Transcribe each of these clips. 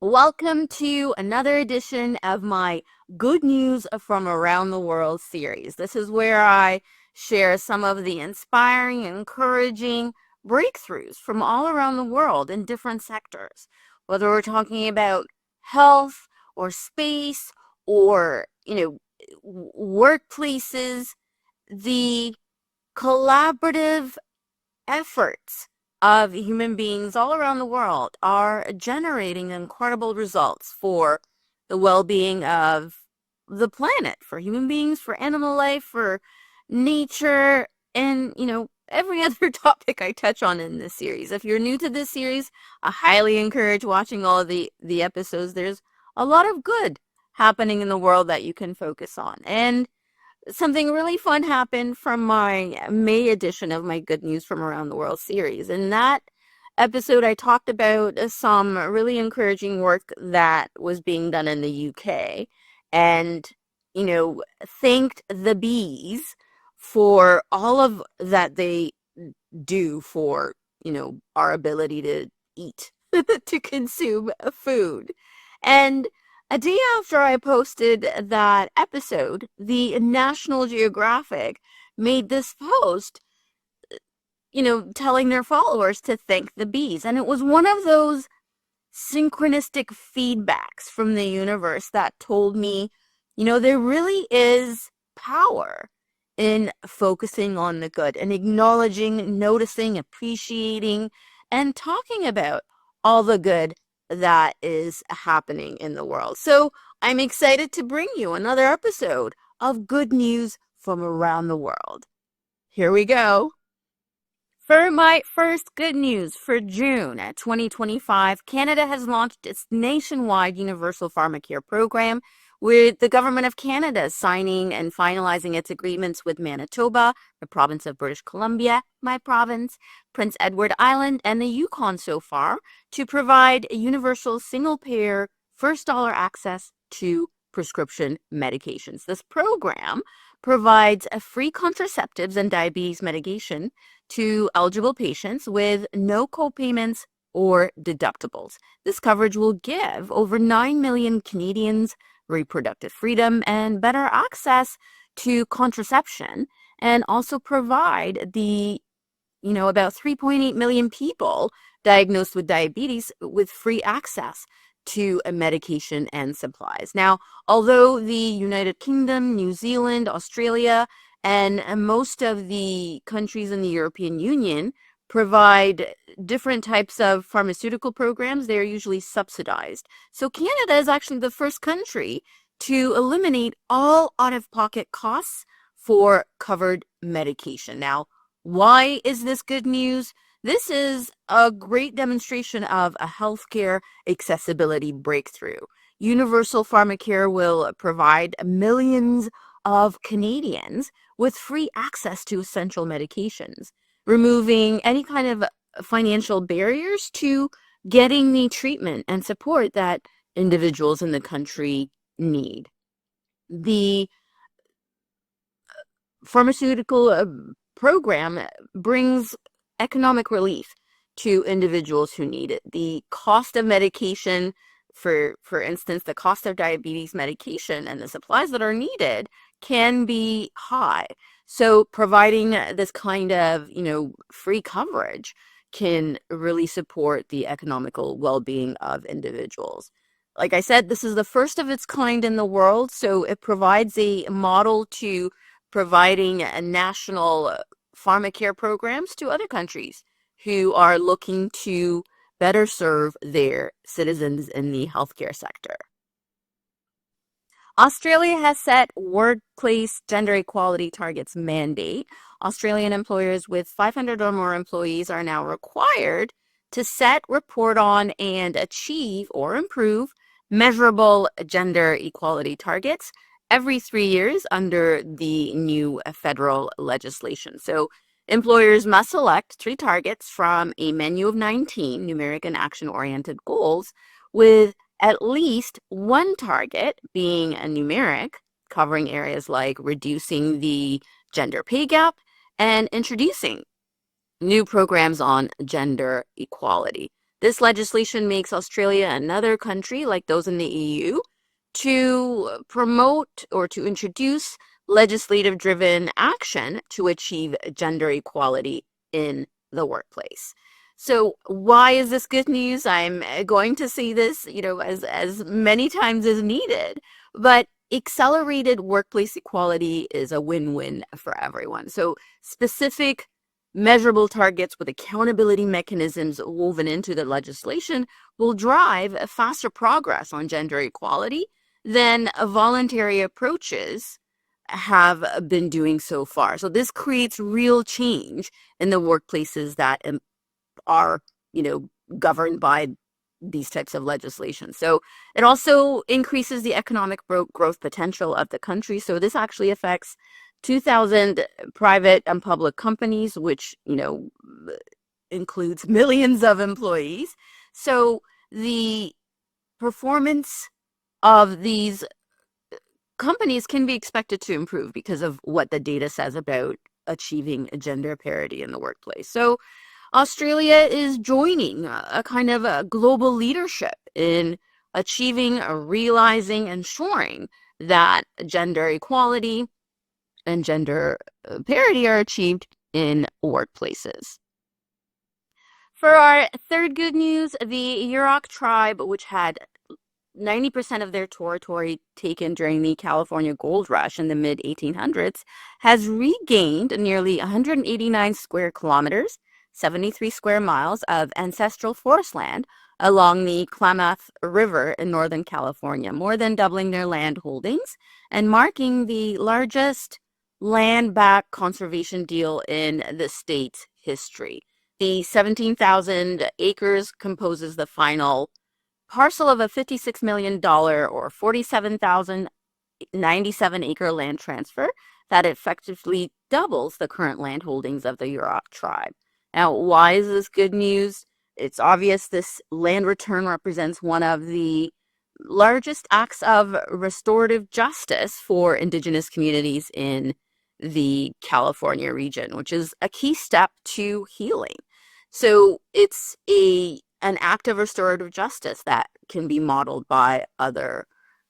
Welcome to another edition of my Good News from Around the World series. This is where I share some of the inspiring, encouraging breakthroughs from all around the world in different sectors. Whether we're talking about health or space or, workplaces, the collaborative efforts of human beings all around the world are generating incredible results for the well-being of the planet, for human beings, for animal life, for nature, and every other topic I touch on in this series. If you're new to this series, I highly encourage watching all of the episodes. There's a lot of good happening in the world that you can focus on. And something really fun happened from my May edition of my Good News from Around the World series. In that episode, I talked about some really encouraging work that was being done in the UK and, thanked the bees for all of that they do for, our ability to eat, to consume food. And a day after I posted that episode, the National Geographic made this post, telling their followers to thank the bees. And it was one of those synchronistic feedbacks from the universe that told me, there really is power in focusing on the good and acknowledging, noticing, appreciating, and talking about all the good that is happening in the world. So I'm excited to bring you another episode of Good News from Around the World. Here we go. For my first good news for June 2025, Canada has launched its nationwide universal Pharmacare program, with the government of Canada signing and finalizing its agreements with Manitoba, the province of British Columbia, my province, Prince Edward Island, and the Yukon so far, to provide a universal single-payer first dollar access to prescription medications. This program provides a free contraceptives and diabetes medication to eligible patients with no copayments or deductibles. This coverage will give over 9 million Canadians reproductive freedom and better access to contraception, and also provide the, about 3.8 million people diagnosed with diabetes with free access to a medication and supplies. Now, although the United Kingdom, New Zealand, Australia, and most of the countries in the European Union provide different types of pharmaceutical programs, they are usually subsidized. So Canada is actually the first country to eliminate all out-of-pocket costs for covered medication. Now, why is this good news? This is a great demonstration of a healthcare accessibility breakthrough. Universal Pharmacare will provide millions of Canadians with free access to essential medications, removing any kind of financial barriers to getting the treatment and support that individuals in the country need. The pharmaceutical program brings economic relief to individuals who need it. The cost of medication, for instance, the cost of diabetes medication and the supplies that are needed can be high. So providing this kind of, free coverage can really support the economical well-being of individuals. Like I said, this is the first of its kind in the world, so it provides a model to providing a national pharmacare programs to other countries who are looking to better serve their citizens in the healthcare sector. Australia has set workplace gender equality targets mandate. Australian employers with 500 or more employees are now required to set, report on, and achieve or improve measurable gender equality targets every 3 years under the new federal legislation. So employers must select 3 targets from a menu of 19 numeric and action-oriented goals, with at least one target being a numeric, covering areas like reducing the gender pay gap and introducing new programs on gender equality. This legislation makes Australia another country like those in the EU to promote or to introduce legislative-driven action to achieve gender equality in the workplace. So why is this good news? I'm going to say this, as many times as needed, but accelerated workplace equality is a win-win for everyone. So specific measurable targets with accountability mechanisms woven into the legislation will drive a faster progress on gender equality than voluntary approaches have been doing so far. So this creates real change in the workplaces that are, governed by these types of legislation. So it also increases the economic growth potential of the country. So this actually affects 2,000 private and public companies, which, includes millions of employees. So the performance of these companies can be expected to improve because of what the data says about achieving gender parity in the workplace. So Australia is joining a kind of a global leadership in achieving, realizing, ensuring that gender equality and gender parity are achieved in workplaces. For our third good news, the Yurok tribe, which had 90% of their territory taken during the California gold rush in the mid-1800s, has regained nearly 189 square kilometers, 73 square miles of ancestral forest land along the Klamath River in Northern California, more than doubling their land holdings and marking the largest land-back conservation deal in the state's history. The 17,000 acres composes the final parcel of a $56 million or 47,097 acre land transfer that effectively doubles the current land holdings of the Yurok tribe. Now, why is this good news? It's obvious this land return represents one of the largest acts of restorative justice for Indigenous communities in the California region, which is a key step to healing. So it's an act of restorative justice that can be modeled by other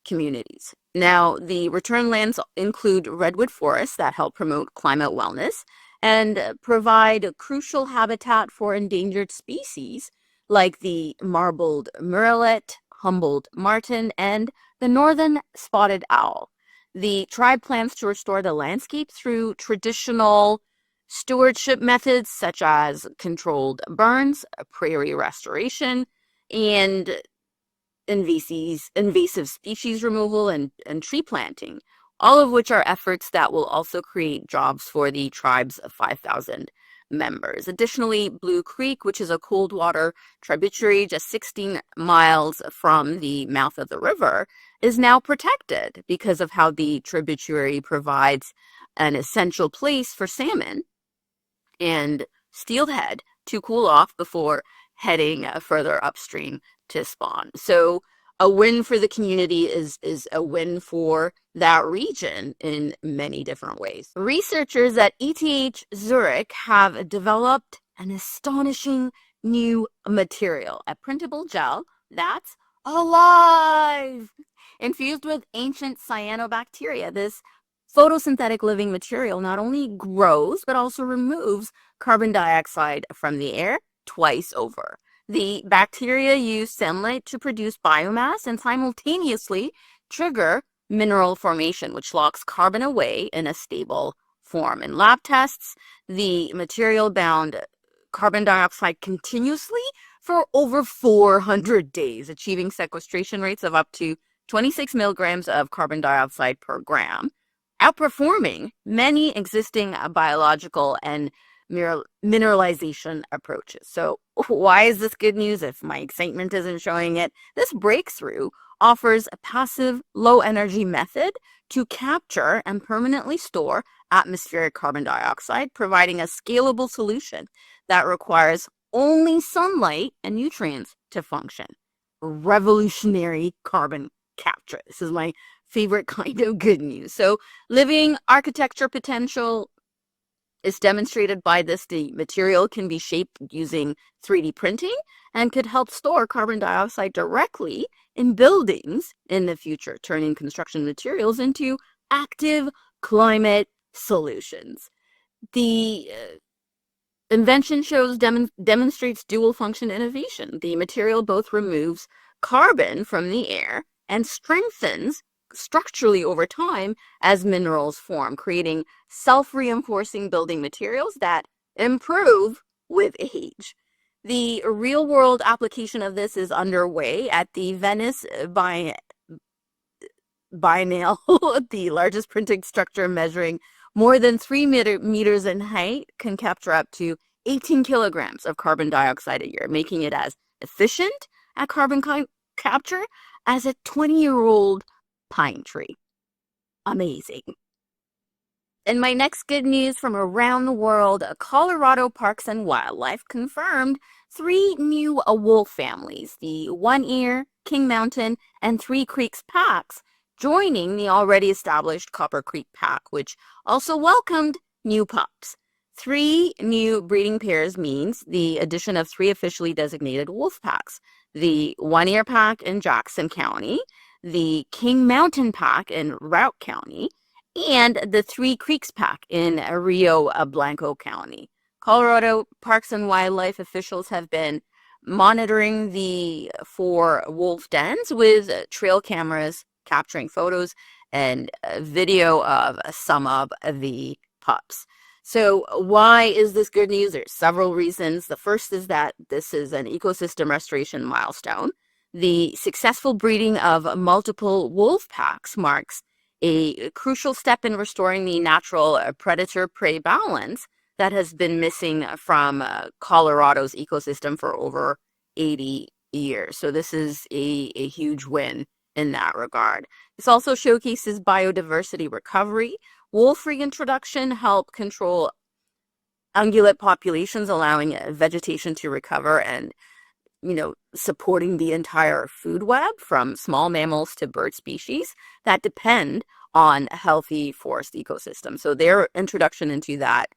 communities. Now, the return lands include redwood forests that help promote climate wellness and provide a crucial habitat for endangered species like the marbled murrelet, Humboldt marten, and the northern spotted owl. The tribe plans to restore the landscape through traditional stewardship methods such as controlled burns, prairie restoration, and invasive species removal and tree planting, all of which are efforts that will also create jobs for the tribe's 5,000 members. Additionally, Blue Creek, which is a cold water tributary just 16 miles from the mouth of the river, is now protected because of how the tributary provides an essential place for salmon and steelhead to cool off before heading further upstream to spawn. So a win for the community is a win for that region in many different ways. Researchers at ETH Zurich have developed an astonishing new material, a printable gel that's alive, infused with ancient cyanobacteria. This photosynthetic living material not only grows, but also removes carbon dioxide from the air twice over. The bacteria use sunlight to produce biomass and simultaneously trigger mineral formation, which locks carbon away in a stable form. In lab tests, the material bound carbon dioxide continuously for over 400 days, achieving sequestration rates of up to 26 milligrams of carbon dioxide per gram, outperforming many existing biological and mineralization approaches. So why is this good news if my excitement isn't showing it? This breakthrough offers a passive, low-energy method to capture and permanently store atmospheric carbon dioxide, providing a scalable solution that requires only sunlight and nutrients to function. Revolutionary carbon capture. This is my favorite kind of good news. So living architecture potential It's demonstrated by this, the material can be shaped using 3D printing and could help store carbon dioxide directly in buildings in the future, turning construction materials into active climate solutions. The invention demonstrates dual function innovation. The material both removes carbon from the air and strengthens structurally over time as minerals form, creating self-reinforcing building materials that improve with age. The real-world application of this is underway at the Venice Biennial, the largest printing structure measuring more than 3 meters in height, can capture up to 18 kilograms of carbon dioxide a year, making it as efficient at carbon capture as a 20-year-old pine tree. Amazing. And my next good news from around the world, Colorado Parks and Wildlife confirmed 3 new wolf families, the One-Ear, King Mountain, and Three Creeks packs, joining the already established Copper Creek pack, which also welcomed new pups. 3 new breeding pairs means the addition of 3 officially designated wolf packs: the One-Ear pack in Jackson County, the King Mountain pack in Routt County, and the Three Creeks pack in Rio Blanco County. Colorado Parks and Wildlife officials have been monitoring the 4 wolf dens with trail cameras capturing photos and video of some of the pups. So why is this good news? There's several reasons. The first is that this is an ecosystem restoration milestone. The successful breeding of multiple wolf packs marks a crucial step in restoring the natural predator-prey balance that has been missing from Colorado's ecosystem for over 80 years. So this is a huge win in that regard. This also showcases biodiversity recovery. Wolf reintroduction help control ungulate populations, allowing vegetation to recover and supporting the entire food web from small mammals to bird species that depend on a healthy forest ecosystem. So their introduction into that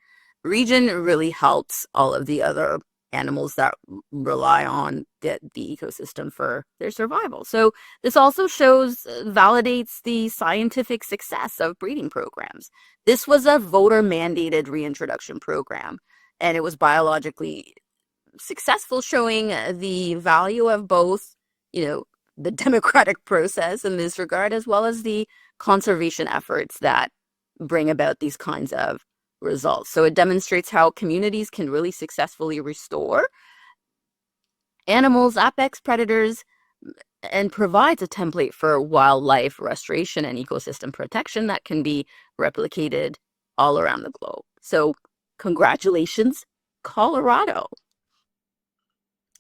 region really helps all of the other animals that rely on the ecosystem for their survival. So this also validates the scientific success of breeding programs. This was a voter-mandated reintroduction program, and it was biologically successful, showing the value of both, the democratic process in this regard, as well as the conservation efforts that bring about these kinds of results. So it demonstrates how communities can really successfully restore animals, apex predators, and provides a template for wildlife restoration and ecosystem protection that can be replicated all around the globe. So congratulations, Colorado.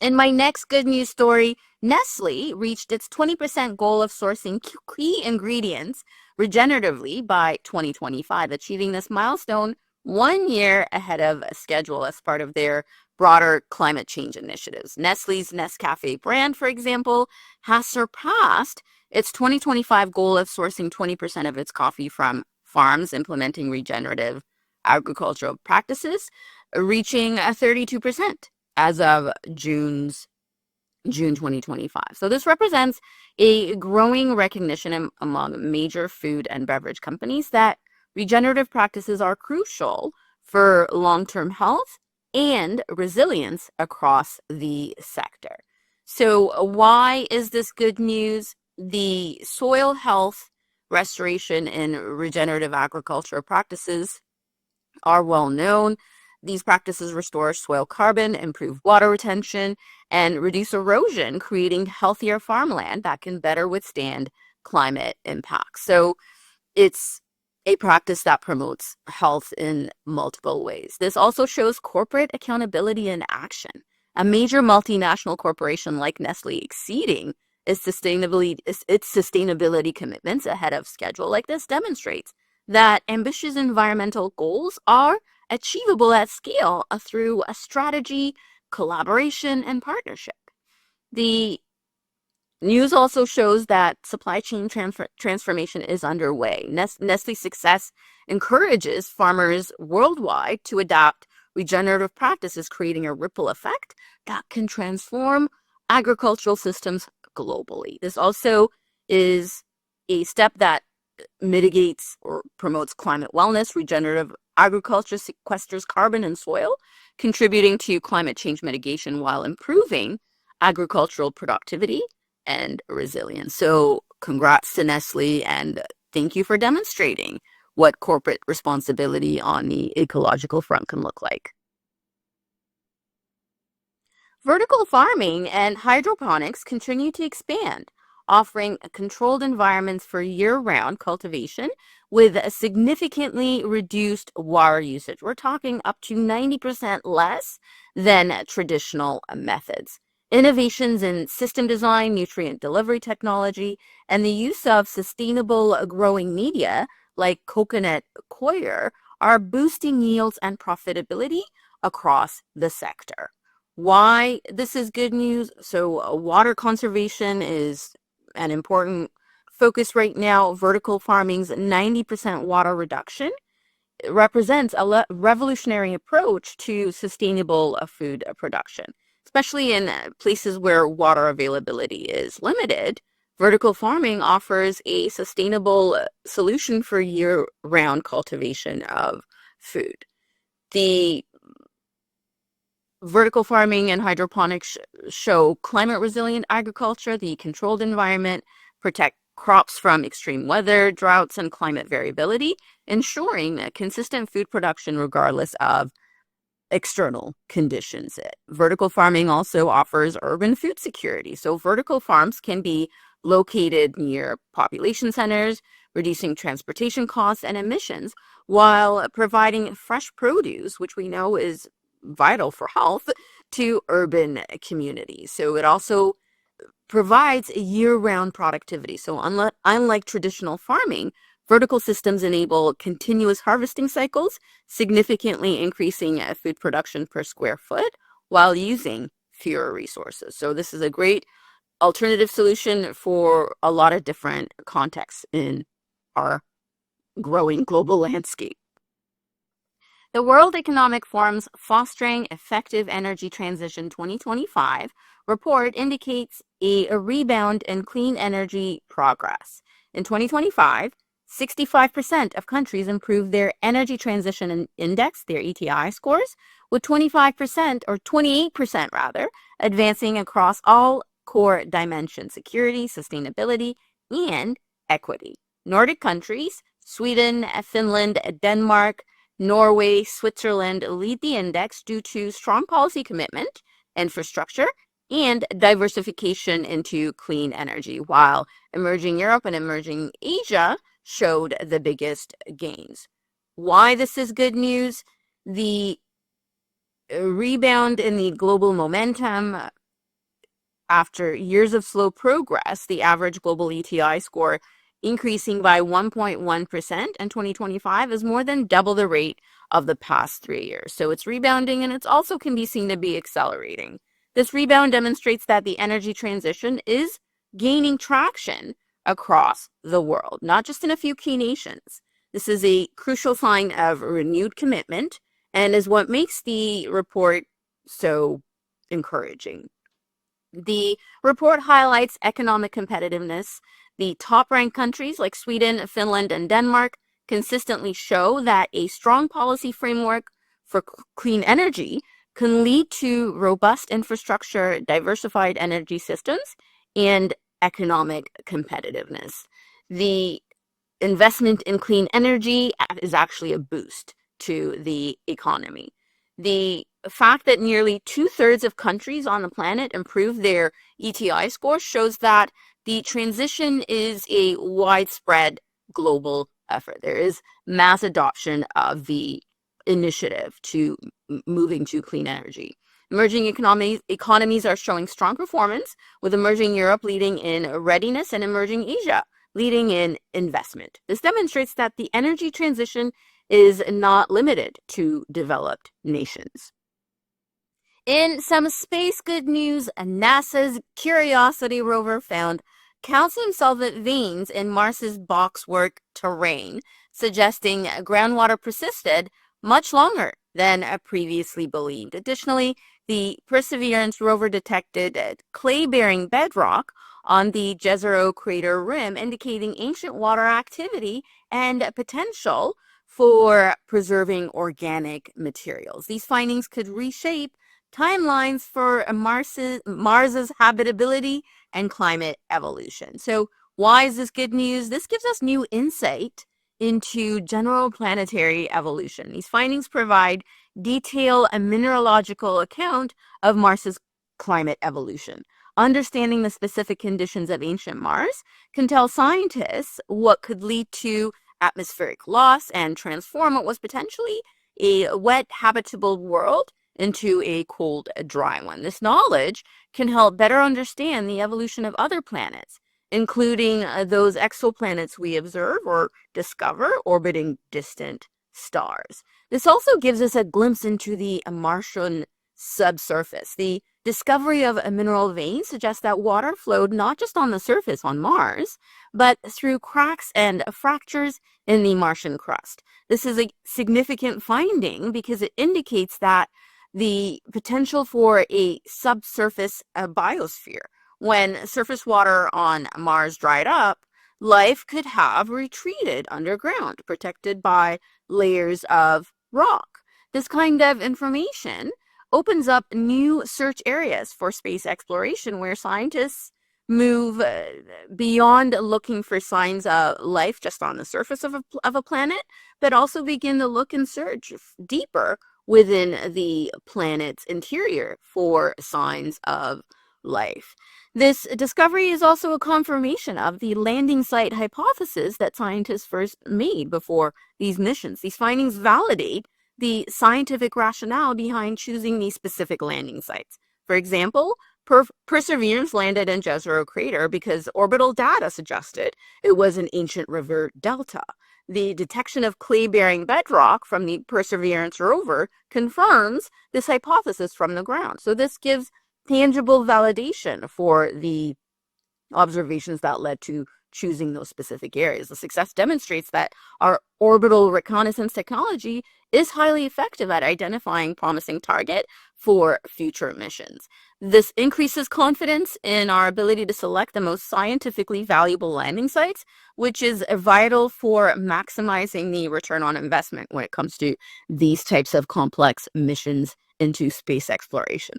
In my next good news story, Nestle reached its 20% goal of sourcing key ingredients regeneratively by 2025, achieving this milestone 1 year ahead of schedule as part of their broader climate change initiatives. Nestle's Nescafe brand, for example, has surpassed its 2025 goal of sourcing 20% of its coffee from farms implementing regenerative agricultural practices, reaching 32% as of June 2025. So this represents a growing recognition among major food and beverage companies that regenerative practices are crucial for long-term health and resilience across the sector. So why is this good news? The soil health restoration and regenerative agriculture practices are well known. These practices restore soil carbon, improve water retention, and reduce erosion, creating healthier farmland that can better withstand climate impacts. So it's a practice that promotes health in multiple ways. This also shows corporate accountability in action. A major multinational corporation like Nestle exceeding its sustainability commitments ahead of schedule like this demonstrates that ambitious environmental goals are achievable at scale through a strategy, collaboration, and partnership. The News also shows that supply chain transformation is underway. Nestle's success encourages farmers worldwide to adopt regenerative practices, creating a ripple effect that can transform agricultural systems globally. This also is a step that mitigates or promotes climate wellness. Regenerative agriculture sequesters carbon in soil, contributing to climate change mitigation while improving agricultural productivity and resilience. So, congrats to Nestle, and thank you for demonstrating what corporate responsibility on the ecological front can look like. Vertical farming and hydroponics continue to expand, offering controlled environments for year-round cultivation with a significantly reduced water usage. We're talking up to 90% less than traditional methods. Innovations in system design, nutrient delivery technology, and the use of sustainable growing media like coconut coir are boosting yields and profitability across the sector. Why this is good news? So, water conservation is an important focus right now. Vertical farming's 90% water reduction represents a revolutionary approach to sustainable food production, especially in places where water availability is limited. Vertical farming offers a sustainable solution for year-round cultivation of food. The vertical farming and hydroponics show climate resilient agriculture, the controlled environment, protect crops from extreme weather, droughts, and climate variability, ensuring consistent food production regardless of external conditions. Vertical farming also offers urban food security. So vertical farms can be located near population centers, reducing transportation costs and emissions, while providing fresh produce, which we know is vital for health, to urban communities. So it also provides a year-round productivity. So unlike traditional farming, vertical systems enable continuous harvesting cycles, significantly increasing food production per square foot while using fewer resources. So this is a great alternative solution for a lot of different contexts in our growing global landscape. The World Economic Forum's Fostering Effective Energy Transition 2025 report indicates a rebound in clean energy progress. In 2025, 65% of countries improved their energy transition index, their ETI scores, with 25% or 28% rather, advancing across all core dimensions: security, sustainability, and equity. Nordic countries, Sweden, Finland, Denmark, Norway, Switzerland lead the index due to strong policy commitment, infrastructure, and diversification into clean energy, while emerging Europe and emerging Asia showed the biggest gains. Why this is good news? The rebound in the global momentum after years of slow progress, the average global ETI score increasing by 1.1% in 2025 is more than double the rate of the past 3 years. So it's rebounding, and it also can be seen to be accelerating. This rebound demonstrates that the energy transition is gaining traction across the world, not just in a few key nations. This is a crucial sign of renewed commitment and is what makes the report so encouraging. The report highlights economic competitiveness. The top-ranked countries like Sweden, Finland, and Denmark consistently show that a strong policy framework for clean energy can lead to robust infrastructure, diversified energy systems, and economic competitiveness. The investment in clean energy is actually a boost to the economy. The fact that nearly 2/3 of countries on the planet improve their ETI score shows that the transition is a widespread global effort. There is mass adoption of the initiative to moving to clean energy. Emerging economies are showing strong performance, with emerging Europe leading in readiness and emerging Asia leading in investment. This demonstrates that the energy transition is not limited to developed nations. In some space good news, NASA's Curiosity rover found calcium solvent veins in Mars's boxwork terrain, suggesting groundwater persisted much longer than previously believed. Additionally, the Perseverance rover detected clay-bearing bedrock on the Jezero crater rim, indicating ancient water activity and potential for preserving organic materials. These findings could reshape timelines for Mars's habitability and climate evolution. So why is this good news? This gives us new insight into general planetary evolution. These findings provide detailed and mineralogical account of Mars's climate evolution. Understanding the specific conditions of ancient Mars can tell scientists what could lead to atmospheric loss and transform what was potentially a wet, habitable world into a cold, dry one. This knowledge can help better understand the evolution of other planets, including those exoplanets we observe or discover orbiting distant stars. This also gives us a glimpse into the Martian subsurface. The discovery of a mineral vein suggests that water flowed not just on the surface on Mars, but through cracks and fractures in the Martian crust. This is a significant finding because it indicates that the potential for a subsurface biosphere. When surface water on Mars dried up, life could have retreated underground, protected by layers of rock. This kind of information opens up new search areas for space exploration where scientists move beyond looking for signs of life just on the surface of a planet, but also begin to look and search deeper within the planet's interior for signs of life. This discovery is also a confirmation of the landing site hypothesis that scientists first made before these missions. These findings validate the scientific rationale behind choosing these specific landing sites. For example, Perseverance landed in Jezero crater because orbital data suggested it was an ancient river delta. The detection of clay-bearing bedrock from the Perseverance rover confirms this hypothesis from the ground. So this gives tangible validation for the observations that led to choosing those specific areas. The success demonstrates that our orbital reconnaissance technology is highly effective at identifying promising target for future missions. This increases confidence in our ability to select the most scientifically valuable landing sites, which is vital for maximizing the return on investment when it comes to these types of complex missions into space exploration.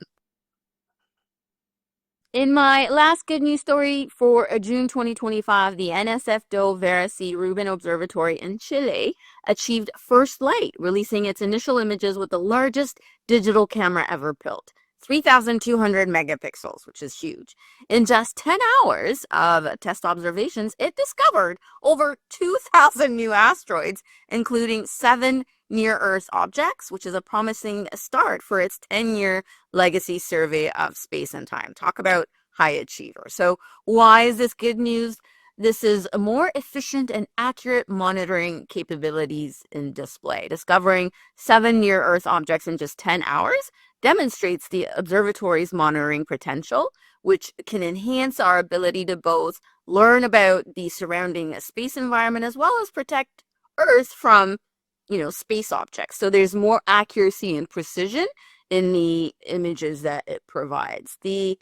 In my last good news story for June 2025, the NSF do Veracruz Rubin Observatory in Chile achieved first light, releasing its initial images with the largest digital camera ever built, 3,200 megapixels, which is huge. In just 10 hours of test observations, it discovered over 2,000 new asteroids, including 7 near-Earth objects, which is a promising start for its 10-year legacy survey of space and time. Talk about high achiever. So why is this good news? This is a more efficient and accurate monitoring capabilities in display. Discovering 7 near-Earth objects in just 10 hours demonstrates the observatory's monitoring potential, which can enhance our ability to both learn about the surrounding space environment as well as protect Earth from space objects. So there's more accuracy and precision in the images that it provides. The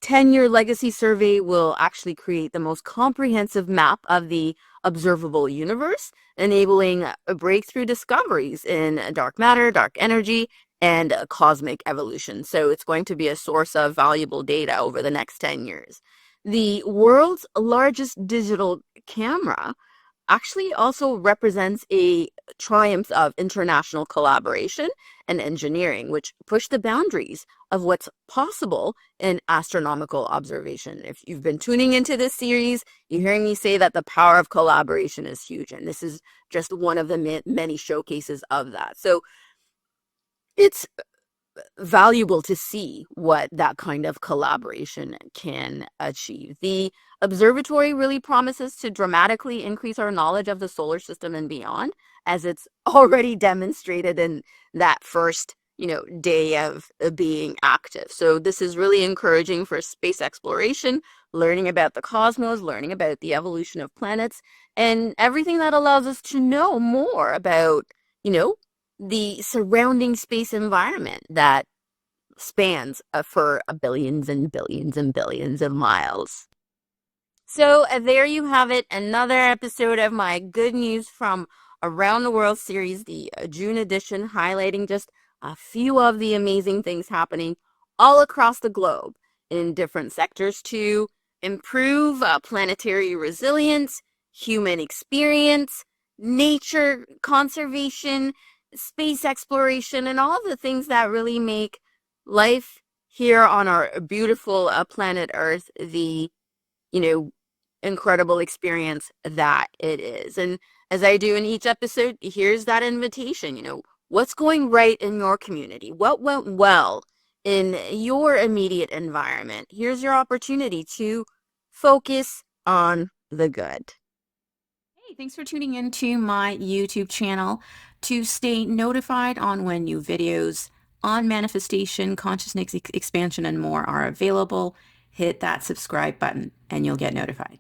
10-year legacy survey will actually create the most comprehensive map of the observable universe, enabling breakthrough discoveries in dark matter, dark energy, and cosmic evolution. So it's going to be a source of valuable data over the next 10 years. The world's largest digital camera actually also represents a triumph of international collaboration and engineering, which push the boundaries of what's possible in astronomical observation. If you've been tuning into this series, you're hearing me say that the power of collaboration is huge, and this is just one of the many showcases of that. So it's valuable to see what that kind of collaboration can achieve. The observatory really promises to dramatically increase our knowledge of the solar system and beyond, as it's already demonstrated in that first day of being active. So this is really encouraging for space exploration, learning about the cosmos, learning about the evolution of planets, and everything that allows us to know more about, the surrounding space environment that spans for billions and billions and billions of miles. So there you have it, another episode of my Good News from Around the World series, the June edition, highlighting just a few of the amazing things happening all across the globe in different sectors to improve planetary resilience, human experience, nature conservation, space exploration, and all the things that really make life here on our beautiful planet Earth the you know, incredible experience that it is. And as I do in each episode, here's that invitation, what's going right in your community? What went well in your immediate environment? Here's your opportunity to focus on the good. Hey, thanks for tuning into my YouTube channel. To stay notified on when new videos on manifestation, consciousness expansion, and more are available, hit that subscribe button and you'll get notified.